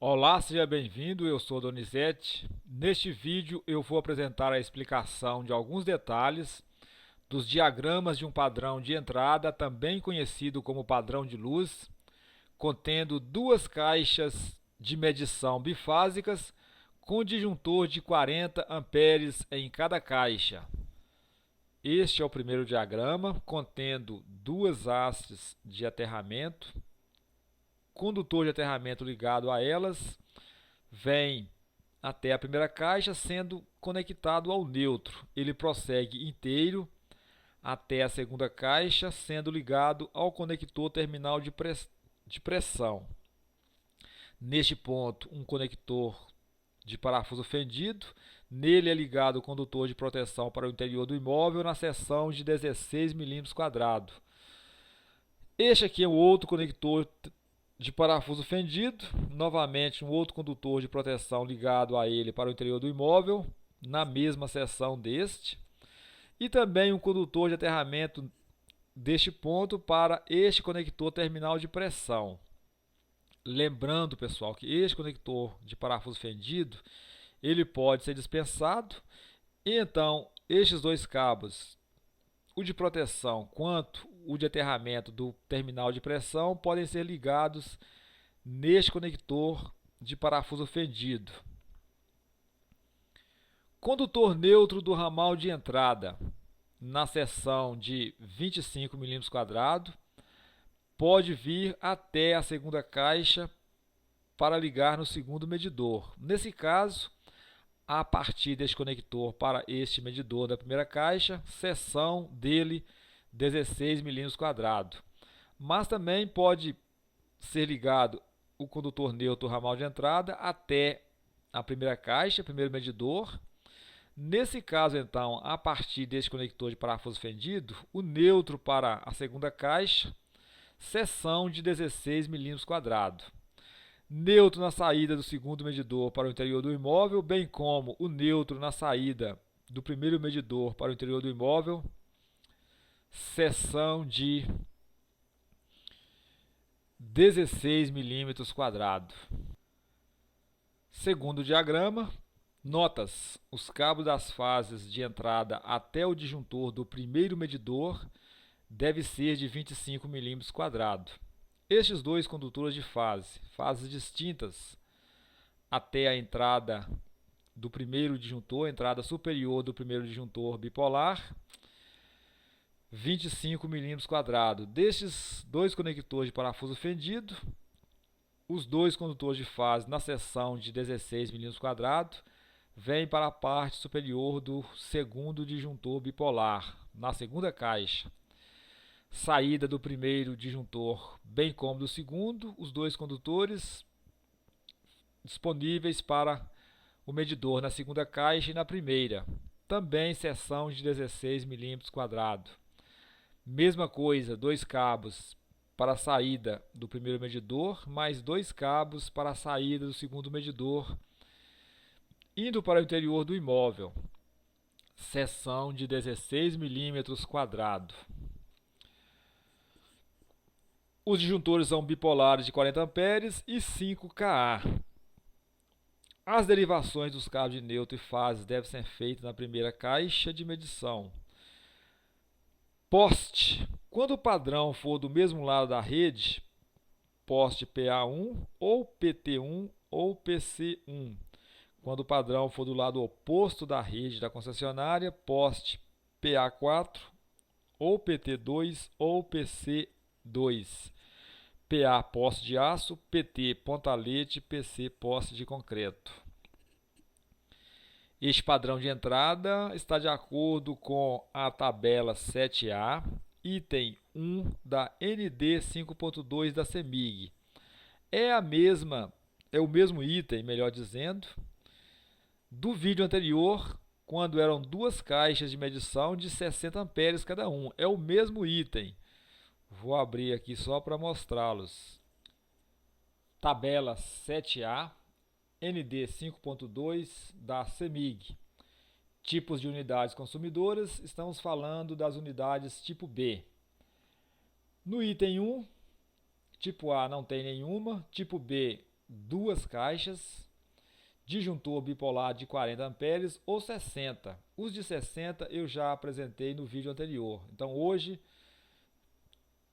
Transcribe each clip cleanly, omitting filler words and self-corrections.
Olá, seja bem-vindo, eu sou Donizete. Neste vídeo eu vou apresentar a explicação de alguns detalhes dos diagramas de um padrão de entrada, também conhecido como padrão de luz, contendo duas caixas de medição bifásicas com disjuntor de 40 amperes em cada caixa. Este é o primeiro diagrama, contendo duas hastes de aterramento, condutor de aterramento ligado a elas, vem até a primeira caixa, sendo conectado ao neutro. Ele prossegue inteiro até a segunda caixa, sendo ligado ao conector terminal de pressão. Neste ponto, um conector de parafuso fendido. Nele é ligado o condutor de proteção para o interior do imóvel na seção de 16 mm². Este aqui é o outro conector de parafuso fendido, novamente um outro condutor de proteção ligado a ele para o interior do imóvel, na mesma seção deste, e também um condutor de aterramento deste ponto para este conector terminal de pressão. Lembrando, pessoal, que este conector de parafuso fendido, ele pode ser dispensado, e então estes dois cabos, o de proteção quanto o de aterramento do terminal de pressão, podem ser ligados neste conector de parafuso fendido. Condutor neutro do ramal de entrada na seção de 25 mm², pode vir até a segunda caixa para ligar no segundo medidor. Nesse caso, a partir deste conector para este medidor da primeira caixa, seção dele 16 mm². Mas também pode ser ligado o condutor neutro ramal de entrada até a primeira caixa, primeiro medidor. Nesse caso, então, a partir deste conector de parafuso fendido, o neutro para a segunda caixa, seção de 16 mm². Neutro na saída do segundo medidor para o interior do imóvel, bem como o neutro na saída do primeiro medidor para o interior do imóvel, seção de 16 mm². Segundo o diagrama, notas: os cabos das fases de entrada até o disjuntor do primeiro medidor deve ser de 25 mm². Estes dois condutores de fases distintas até a entrada do primeiro disjuntor, entrada superior do primeiro disjuntor bipolar, 25 mm². Destes dois conectores de parafuso fendido, os dois condutores de fase na seção de 16 mm², vêm para a parte superior do segundo disjuntor bipolar, na segunda caixa. Saída do primeiro disjuntor, bem como do segundo, os dois condutores disponíveis para o medidor na segunda caixa e na primeira, também seção de 16 mm². Mesma coisa, dois cabos para a saída do primeiro medidor, mais dois cabos para a saída do segundo medidor, indo para o interior do imóvel, seção de 16 mm². Os disjuntores são bipolares de 40 amperes e 5 kA. As derivações dos cabos de neutro e fases devem ser feitas na primeira caixa de medição. Poste: quando o padrão for do mesmo lado da rede, poste PA1 ou PT1 ou PC1. Quando o padrão for do lado oposto da rede da concessionária, poste PA4 ou PT2 ou PC2. PA poste de aço, PT pontalete, PC poste de concreto. Este padrão de entrada está de acordo com a tabela 7A, item 1 da ND 5.2 da CEMIG. É o mesmo item, melhor dizendo, do vídeo anterior, quando eram duas caixas de medição de 60 amperes cada um. É o mesmo item. Vou abrir aqui só para mostrá-los. Tabela 7A, ND 5.2 da CEMIG. Tipos de unidades consumidoras, estamos falando das unidades tipo B. No item 1, tipo A não tem nenhuma, tipo B duas caixas, disjuntor bipolar de 40 amperes ou 60. Os de 60 eu já apresentei no vídeo anterior. Então hoje,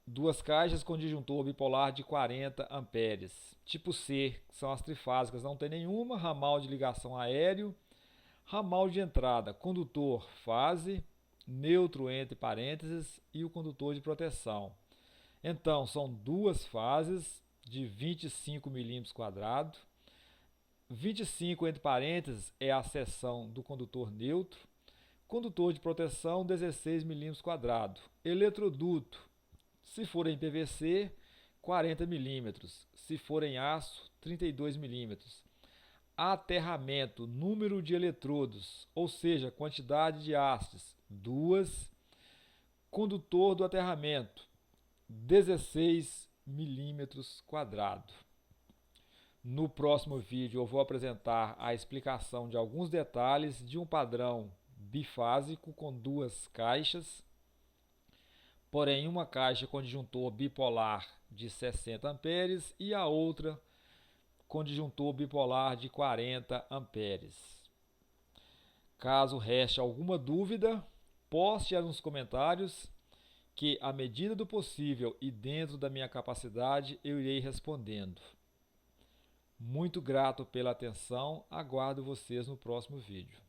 duas caixas com disjuntor bipolar de 40 amperes. Tipo C, que são as trifásicas, não tem nenhuma, ramal de ligação aéreo, ramal de entrada, condutor fase, neutro entre parênteses e o condutor de proteção. Então, são duas fases de 25 milímetros quadrados. 25 entre parênteses é a seção do condutor neutro. Condutor de proteção 16 milímetros quadrados. Eletroduto, se for em PVC, 40 milímetros. Se for em aço, 32 milímetros. Aterramento, número de eletrodos, ou seja, quantidade de hastes, 2. Condutor do aterramento, 16 milímetros quadrados. No próximo vídeo eu vou apresentar a explicação de alguns detalhes de um padrão bifásico com duas caixas, porém uma caixa com disjuntor bipolar de 60 amperes e a outra com disjuntor bipolar de 40 amperes. Caso reste alguma dúvida, poste nos comentários que, à medida do possível e dentro da minha capacidade, eu irei respondendo. Muito grato pela atenção, aguardo vocês no próximo vídeo.